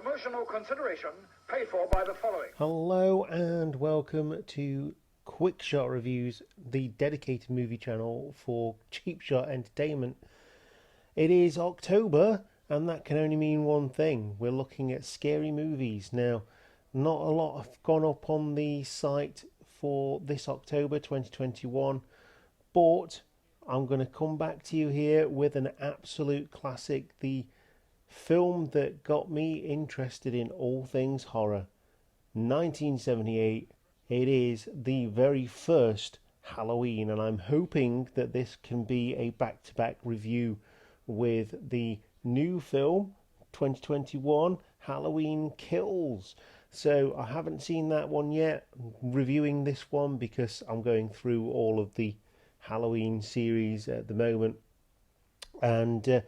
Promotional consideration paid for by the following. Hello and welcome to Quick Shot Reviews, the dedicated movie channel for cheap shot entertainment. It is October, and that can only mean one thing. We're looking at scary movies. Now, not a lot have gone up on the site for this October 2021, but I'm going to come back to you here with an absolute classic, the film that got me interested in all things horror. 1978. It is the very first Halloween, and I'm hoping that this can be a back-to-back review with the new film 2021 Halloween Kills. So I haven't seen that one yet. I'm reviewing this one because I'm going through all of the Halloween series at the moment, and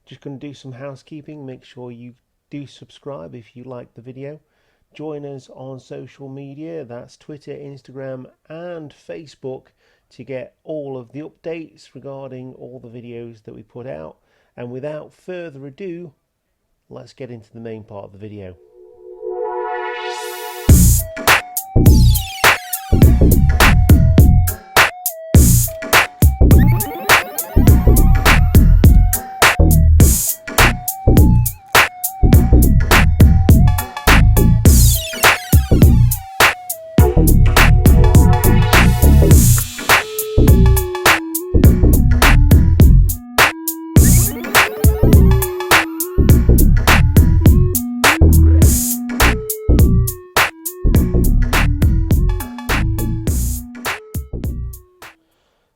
just going to do some housekeeping. Make sure you do subscribe if you like the video. Join us on social media, that's Twitter, Instagram and Facebook, to get all of the updates regarding all the videos that we put out. And without further ado, let's get into the main part of the video.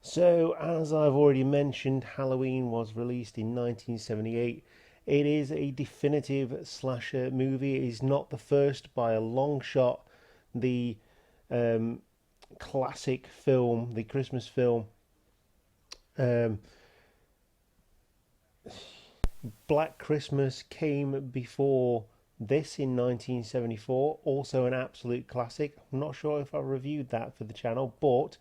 So, as I've already mentioned, Halloween was released in 1978. It is a definitive slasher movie. It is not the first by a long shot. The classic film, the Christmas film, Black Christmas, came before this in 1974. Also an absolute classic. I'm not sure if I reviewed that for the channel, but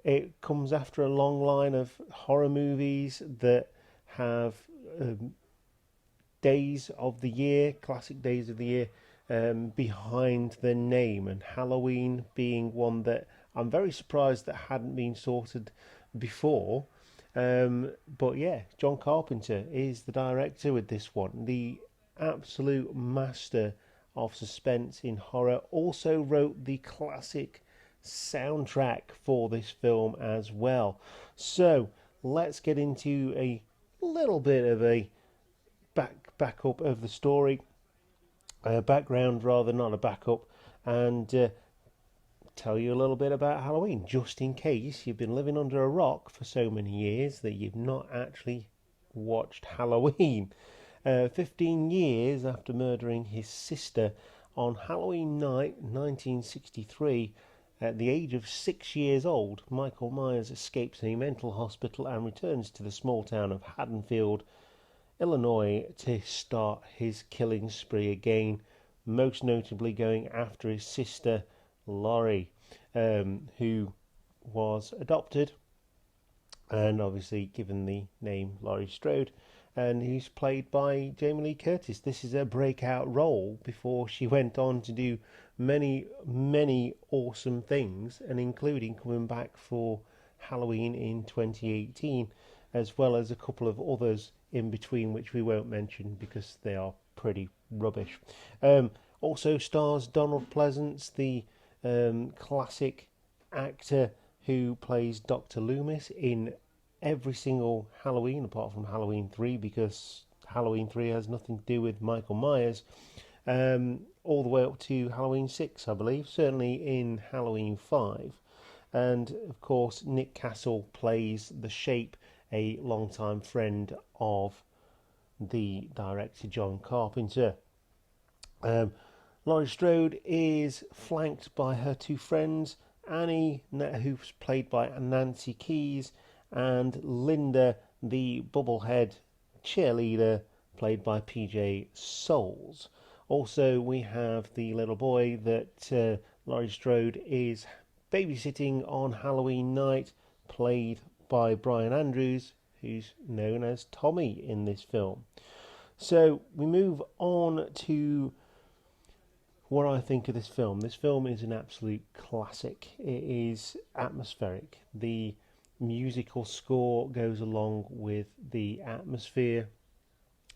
it comes after a long line of horror movies that have days of the year, classic days of the year, behind their name, and Halloween being one that I'm very surprised that hadn't been sorted before. But yeah, John Carpenter is the director with this one, the absolute master of suspense in horror. Also wrote the classic soundtrack for this film as well. So let's get into a little bit of a backup of the story, background rather, not a backup, and tell you a little bit about Halloween, just in case you've been living under a rock for so many years that you've not actually watched Halloween. 15 years after murdering his sister on Halloween night 1963, at the age of 6 years old, Michael Myers escapes a mental hospital and returns to the small town of Haddonfield, Illinois, to start his killing spree again, most notably going after his sister Laurie, who was adopted and obviously given the name Laurie Strode, and who's played by Jamie Lee Curtis. This is her breakout role before she went on to do many awesome things, and including coming back for Halloween in 2018, as well as a couple of others in between, which we won't mention because they are pretty rubbish. Also stars Donald Pleasance, the classic actor who plays Dr. Loomis in every single Halloween apart from Halloween 3, because Halloween 3 has nothing to do with Michael Myers, all the way up to Halloween 6, I believe, certainly in Halloween 5. And of course Nick Castle plays the Shape, a longtime friend of the director John Carpenter. Laurie Strode is flanked by her two friends, Annie, who's played by Nancy Keys, and Linda, the bubblehead cheerleader, played by PJ Soles. Also, we have the little boy that Laurie Strode is babysitting on Halloween night, played by Brian Andrews, who's known as Tommy in this film. So we move on to what I think of this film. This film is an absolute classic. It is atmospheric. The musical score goes along with the atmosphere.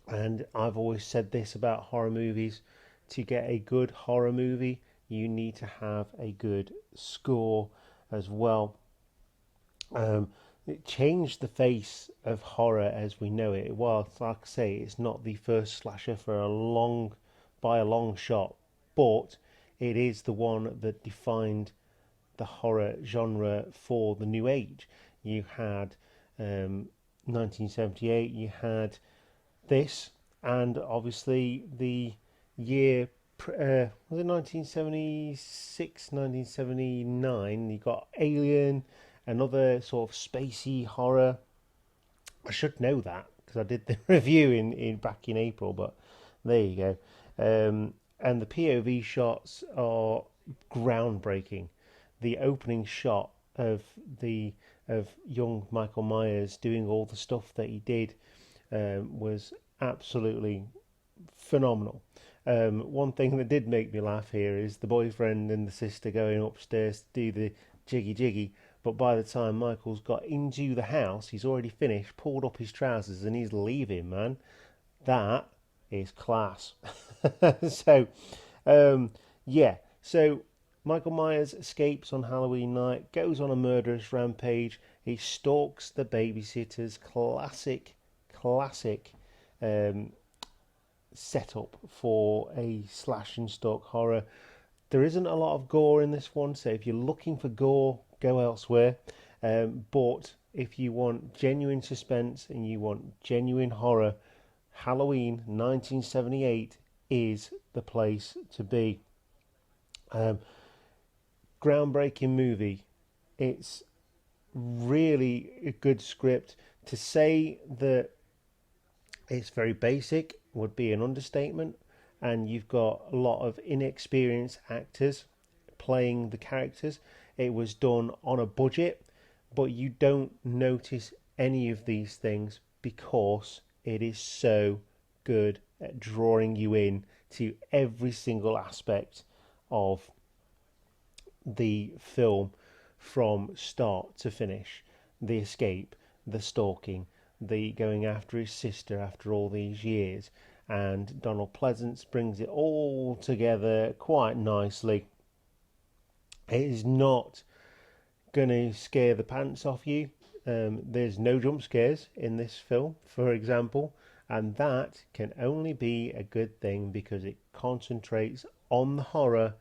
And I've always said this about horror movies. To get a good horror movie, you need to have a good score as well. It changed the face of horror as we know it. Well, like I say, it's not the first slasher by a long shot, but it is the one that defined the horror genre for the new age. You had 1978, you had this, and obviously the year was it 1976, 1979? You got Alien, another sort of spacey horror. I should know that because I did the review in back in April, but there you go. And the POV shots are groundbreaking. The opening shot of young Michael Myers doing all the stuff that he did was absolutely phenomenal. One thing that did make me laugh here is the boyfriend and the sister going upstairs to do the jiggy jiggy, but by the time Michael's got into the house, he's already finished, pulled up his trousers, and he's leaving, man. That is class. So, yeah. So, Michael Myers escapes on Halloween night, goes on a murderous rampage. He stalks the babysitters. Classic setup for a slash and stalk horror. There isn't a lot of gore in this one, so if you're looking for gore, go elsewhere. But if you want genuine suspense and you want genuine horror, Halloween 1978 is the place to be. Groundbreaking movie. It's really a good script. To say that it's very basic would be an understatement, and you've got a lot of inexperienced actors playing the characters. It was done on a budget, but you don't notice any of these things because it is so good at drawing you in to every single aspect of the film from start to finish. The escape, the stalking, the going after his sister after all these years, and Donald Pleasance brings it all together quite nicely. It is not going to scare the pants off you. There's no jump scares in this film, for example, and that can only be a good thing because it concentrates on the horror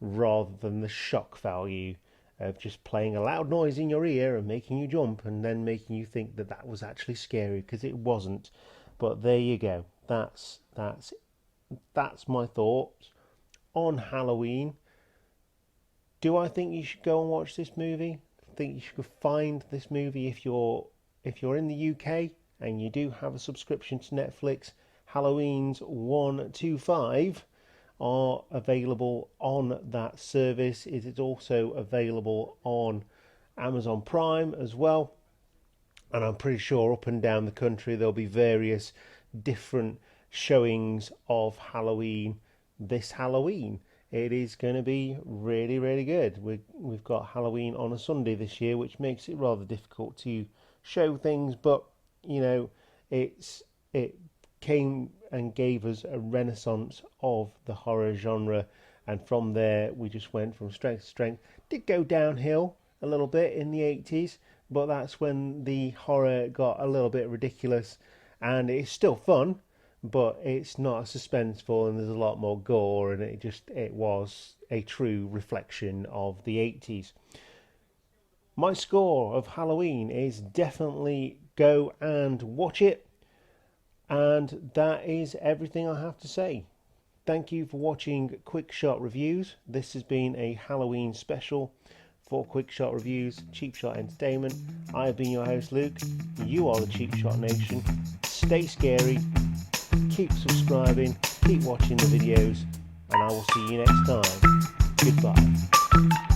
rather than the shock value of just playing a loud noise in your ear and making you jump and then making you think that that was actually scary, because it wasn't. But there you go. That's my thoughts on Halloween. Do I think you should go and watch this movie? I think you should find this movie if you're in the UK and you do have a subscription to Netflix. Halloween's 1 to 5 are available on that service. It is also available on Amazon Prime as well, and I'm pretty sure up and down the country there'll be various different showings of Halloween this Halloween. It is going to be really, really good. We've got Halloween on a Sunday this year, which makes it rather difficult to show things, but you know, it came and gave us a renaissance of the horror genre, and from there we just went from strength to strength. Did go downhill a little bit in the 80s, but that's when the horror got a little bit ridiculous, and it's still fun, but it's not as suspenseful, and there's a lot more gore, and it was a true reflection of the 80s. My score of Halloween is definitely go and watch it. And that is everything I have to say. Thank you for watching Quick Shot Reviews. This has been a Halloween special for Quick Shot Reviews, Cheap Shot Entertainment. I have been your host, Luke. You are the Cheap Shot Nation. Stay scary. Keep subscribing. Keep watching the videos. And I will see you next time. Goodbye.